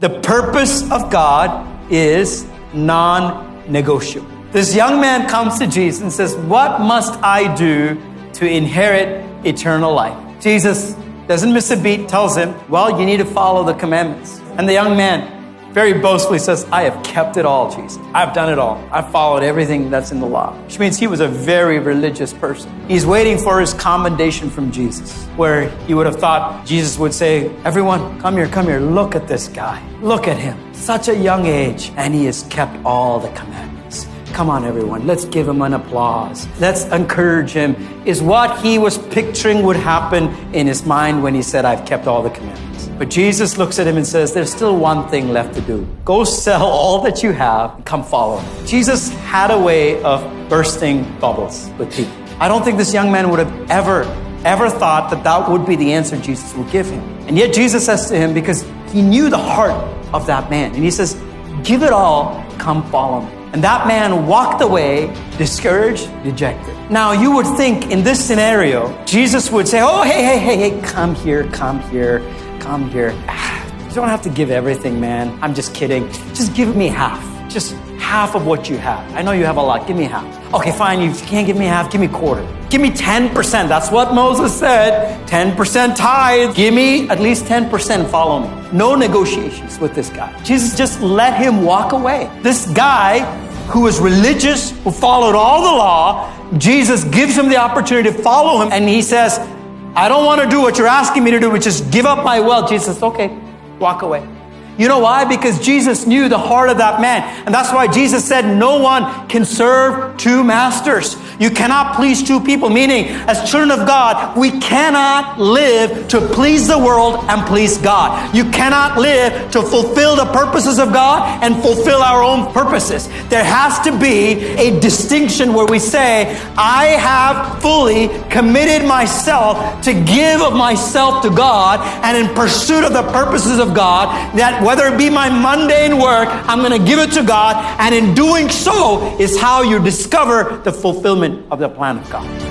The purpose of God is non-negotiable. This young man comes to Jesus and says, what must I do to inherit eternal life? Jesus doesn't miss a beat, tells him, well, you need to follow the commandments. And the young man very boastfully says, I have kept it all, Jesus. I've done it all. I've followed everything that's in the law. Which means he was a very religious person. He's waiting for his commendation from Jesus, where he would have thought Jesus would say, everyone, come here, look at this guy. Look at him. Such a young age, and he has kept all the commandments. Come on, everyone, let's give him an applause. Let's encourage him, is what he was picturing would happen in his mind when he said, I've kept all the commandments. But Jesus looks at him and says, there's still one thing left to do. Go sell all that you have and come follow me. Jesus had a way of bursting bubbles with people. I don't think this young man would have ever thought that that would be the answer Jesus would give him. And yet Jesus says to him, because he knew the heart of that man, and he says, give it all, come follow me. And that man walked away, discouraged, dejected. Now, you would think in this scenario, Jesus would say, oh, hey, come here. You don't have to give everything, man. I'm just kidding. Just give me half. Just half of what you have. I know you have a lot. Give me half. Okay, fine. You can't give me half. Give me a quarter. Give me 10%. That's what Moses said. 10% tithe. Give me at least 10%. Follow me. No negotiations with this guy. Jesus just let him walk away. This guy who was religious, who followed all the law, Jesus gives him the opportunity to follow him. And he says, I don't want to do what you're asking me to do, which is give up my wealth. Jesus says, okay, walk away. You know why? Because Jesus knew the heart of that man. And that's why Jesus said no one can serve two masters. You cannot please two people. Meaning, as children of God, we cannot live to please the world and please God. You cannot live to fulfill the purposes of God and fulfill our own purposes. There has to be a distinction where we say, I have fully committed myself to give of myself to God, and in pursuit of the purposes of God, that whether it be my mundane work, I'm going to give it to God. And in doing so is how you discover the fulfillment of the plan of God.